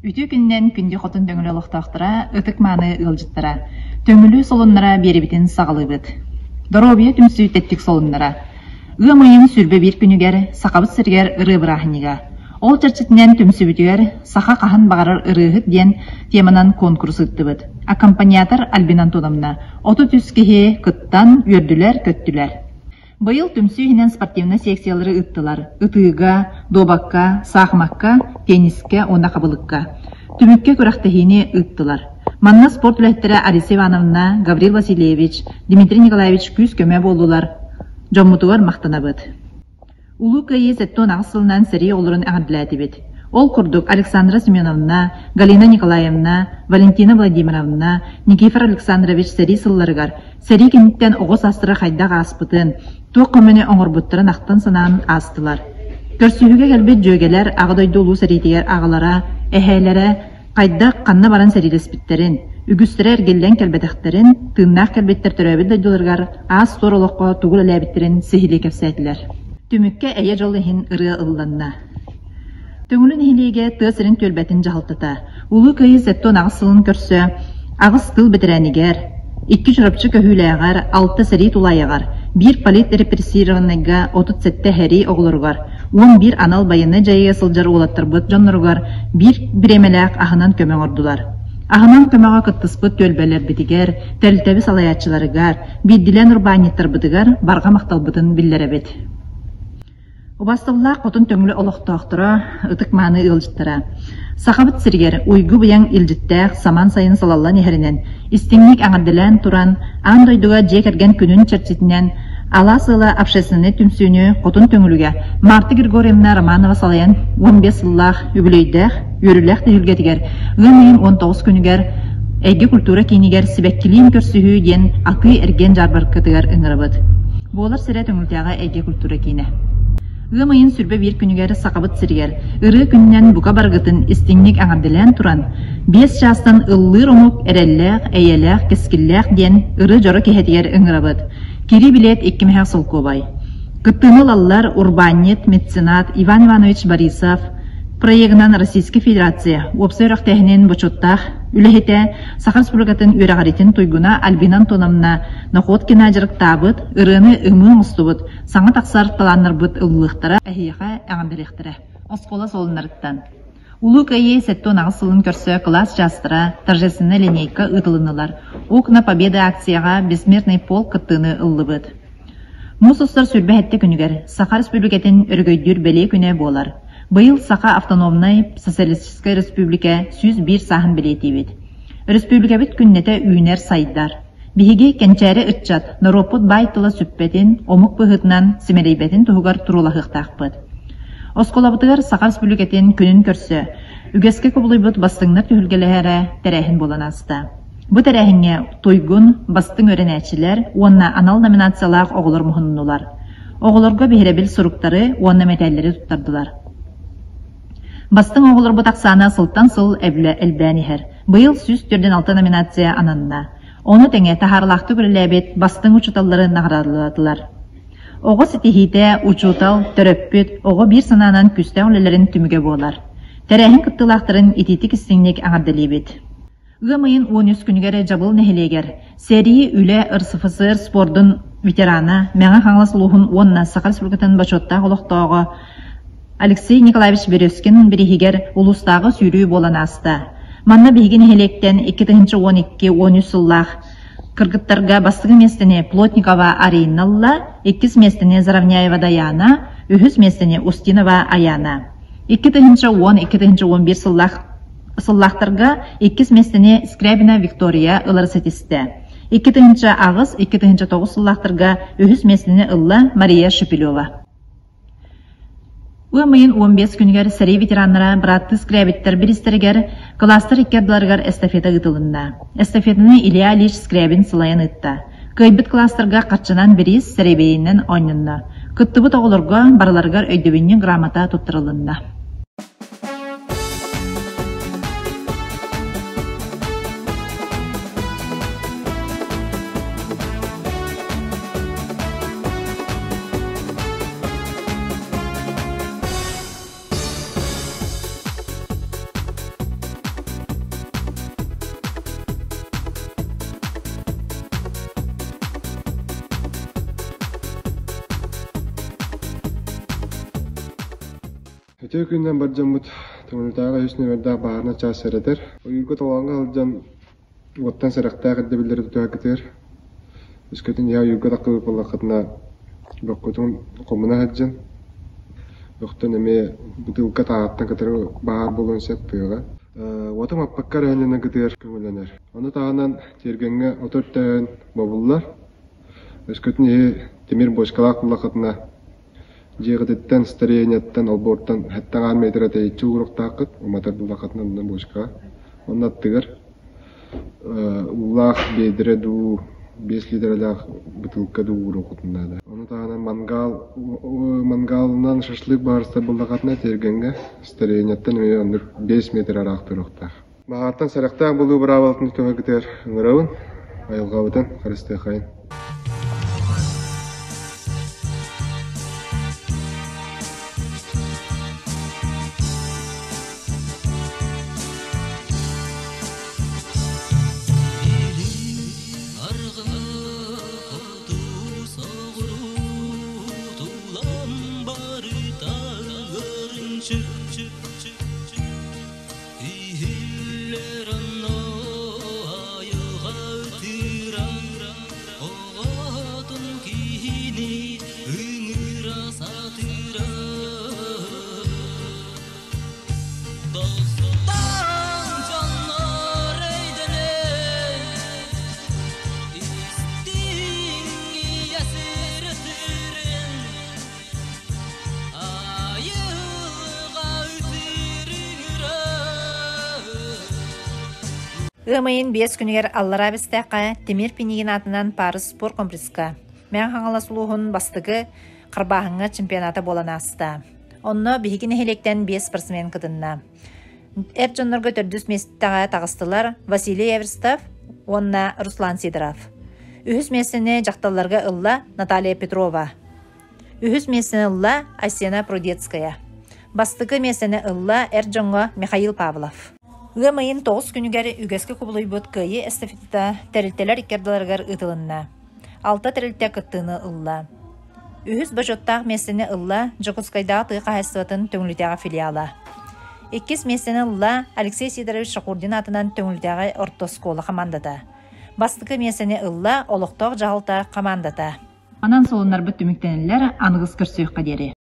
Үтü күннен күнді қотын төңілі олықтақтыра, ытык маны ылжыттыра. Төңілі солыннара беребітін сағылыбыд. Доробия түмсі теттік солыннара. Үмайын сүрбе бір күнігер, сақабыт сіргер ыры бірахыніға. Ол чарчетінен түмсі бүтігер, сақа қахан бағарыр ырығыт ден теманан конкурс ыттыбыд. Аккомпаниатор Альбин Антоновна, 30 кеге кыттан үрділер, көттілер. Быйыл түмсі хинен спортивна секциялары ыттылар. Ытыға, добакка, сақмакка, тенниске, онда қабылыққа. Түмікке көрақтахини ыттылар. Манна спорт үләттері Ариса Ивановна, Гаврил Васильевич, Дмитрий Николаевич күз көмі болулар. Жоммутугар мақтанабыд. Улу кайы сәттон ағысылынан сәрі олырын ағадыләті бет. Ол күрдік Александра Семеновна, Галина Николаевна, Валентина Владимировна, Никифор Александрович сәрі сылларығар. Сәрі кенттен оғыз астыры қайдағы аспытын, тоқ көмені оңырбыттырын ақтан санан астылар. Көрсүйіге кәлбет жөгелер ағыдойды ұлу сәритегер ағалара, әхәйлері, қайдақ қанна баран сәрилеспіттерін, үгістері әргелден кәлбетіқтерін, тыңнақ кәлбеттер түрәбіл дойдылырғар, аз сор олыққа тұғыл әләбіттерін сихиле кәпсәтілер. Түмікке әйе жолы хин ұры ұлланна. Төңілін хилеге тысырын төлбәтін жағылтыта. Улы кайы зәттон ағысылын көрсі, ағыс тыл бітірәнігер, 2 жұрапчы көхіләғар, 6 сәрі тулайығар, 1 полит репрессированныға 30 сәтті хәрі оғылырғар, 11 анал байыны жайы сылжар олаттыр бұт жонлырғар, 1 біремеләқ ағынан көмең ордулар. Ағынан көмеға күттіспыт төлбәлер бітігер, тәлтәбі салаятчыларығар, бидділен ұрбаниттар бітігер, барға мақтал бұтын білдері бет. Убастылла қотын төңілі олықтақтыра, ытык маны ылжыттыра. Сақабыт сіргер, уйгу бұяң илжіттәқ, саман сайын салалла нехерінен, истеңнік аңардылан туран, андойдуға жекерген күнін чәрчетінен, ала-сыла апшесіні түмсүйіні қотын төңіліге, Марта Григорьевна Романова салаян 15 сыллақ үбілейдәқ, өріләқ тегілгетігер, ғымейін 19 күнігер, әйге культура кейінігер сібәккілейін көрсіхі ден ақы әрген жарбар кітігер үңірібіт. Болар сірі төңілтяға әйге культура кейіні. Ғымайын сүрбе бір күнігері сақабыт сіргер, ұры күннен бұқа барғытын істіңнік аңардылан туран, 5 жастан ұллыр омық әрәлләқ, әйеләқ, кескілләқ ден ұры жоры кехетігер үңірабыд. Кері білет 2 мәхәқ солқобай. Күттіңіл аллар урбанет, меценат Иван Иванович Борисов, проегінан Российский Федерация, опсайрақ тәхінен бочоттақ, үләхеті Сахар Республикатын өрағаретін тойгуна Альбин Антоновна Находкина жырық табыт, ұрыны үмі мұстыбыт, саңа тақсар таланыр бұт ұлылықтыра, әхияға әғамділіктірі. Осқола солынарыттан. Улу кайы сәттон ағысылын көрсі класс жастыра, торжественный линейка ұтылынылар. Окна победа акцияға бессмертный полк кыттыны ұллыбыт. Мұсыстар сүрбе әтті күнігер, Сахар Республикатын өргөйдүр бәле күне болар. Быйыл Саха автономный социалистическая республика 101 сахын билетибит. Республика бит күннете үйнер сайдар. Биһиги кенчәре ытчат, Наропут байтыла сүппетин, омук быһытнан симелейбетин туһугар турулахыктаакпыт. Осколабытыгар Саха республикатын күнүн көрсө, үгеске кублуйбут бастыңнар түһүлгелеһере тәрәһин болан аста. Бу тәрәһиңе тойгун бастың өренәчилер, онна анал номинациялаак оголор мухуннулар. Оголорго биһиребил суруктары, онна металлери туттардылар. Бастың оғылыр бұтақсаны сылттан сыл әлбәнихер. Бұйыл 104-6 номинация ананна. Оны тәңе тахарлақты көріләбет бастың учуталлары нағырадылатылар. Оғы сетихите, учутал, төрөппіт, оғы бір сынанан күсті олелерін түміге болар. Тәрәхін күттілақтырын ититік істіңнек аңардылебет. Ғымайын 13 күнігері жабыл нәхелегер. Серии үлі ұрсыфысыр спордың ветераны, мәңі қаңлас луғын онна Сахар Республикатын бачотта олықтауғы Алексей Николаевич Березкин бірігер улустағы сүйрүү болан аста. Манна бейген хелектен 2-12-13 сыллақ кыргыттарға бастығы местіне Плотникова Ариналла, 2 местіне Заравняева Даяна, 3 местіне Устинова Аяна. 2-10-2-11 сыллақтарға 2 местіне Скрябина Виктория ылар сетісті. 2 ағыз 2-9 сыллақтарға 3 местіне ылла Мария Шепелева. Өмайын 15 күнігер сәрей ветеранлара братты скрябиттер бірістергер кластер иккерділарғар эстафета ұтылында. Эстафетіні Илья Ильич Скрябин сылайын ұтта. Көйбіт кластерға қатшынан біріз сәрейбейінен ойнында. Күттібіт оғылырға барыларғар өйдебінен грамота тұттырылында. Kötü günden barcamut tümültağa üstüne verdiği bağırına çağ seyreder. Uygu toğanға alcan ottan seraktağı edebilirdi tüğa gider. Üskütün ya uygu da kıvıp olakadına Bokutun komuna haccan. Yoktan eme butulka taattan katarı bağır bolun seppiyoga. Otam appakkar önüne gider kömülener. Onu tağından tergenge otortağın bobullar. Üskütün temir boşkalak olakadına Jığıdıttan, stariyeniyatten, alborttan, hatta almeydira teyitçi uğruk taqıt, umatar bulakatından boşka. Onun attıgar, ulaq beydire du, 5 litrelaq butulka du uğruk utunada. Onu tağına mangalından şaşlık bağırsa bulakatına tergenge, stariyeniyattan 5 metre araq turuqtaq. Mağartan saraqtaq bulu bıravaltın köme gider ıngıravın, ayılğavıdan qarısты qayın. Ымайын 5 күнігер аллара бістәққа темир пинеген атынан Парыз спор комплекска. Мән хаңала сулуғын бастығы қырбағыңа чемпионаты болан асты. Онны бігін хелектен 5 спортсмен кыдынна. Әрджонларға 400 месттіға тағыстылар Василий Эверстов, онна Руслан Сидоров. Үхіз месіні жақталарға ылла Наталья Петрова. Үхіз месіні ылла Асена Прудецкая. Бастығы месіні ылла Әрджонға Михаил Павлов. Ымайын 9 күнігер үгескі құбылой бұд күйі эстафетта тәрілтелер икердаларғар ұтылынна. 6 тәрілте күттіні ұлла. Үхіз бажоттақ месіні ұлла Жокутскайдағы тұйқа әстуатын төңілітеға филиала. 2 месіні ұлла Алексей Сидорович Шақурдин атынан төңілітеға ортосколы командата. Бастықы месіні ұлла Олықтоқ жағылта командата. Анан солынар бұт түміктенілер анығыз күрсөйіқ қадері.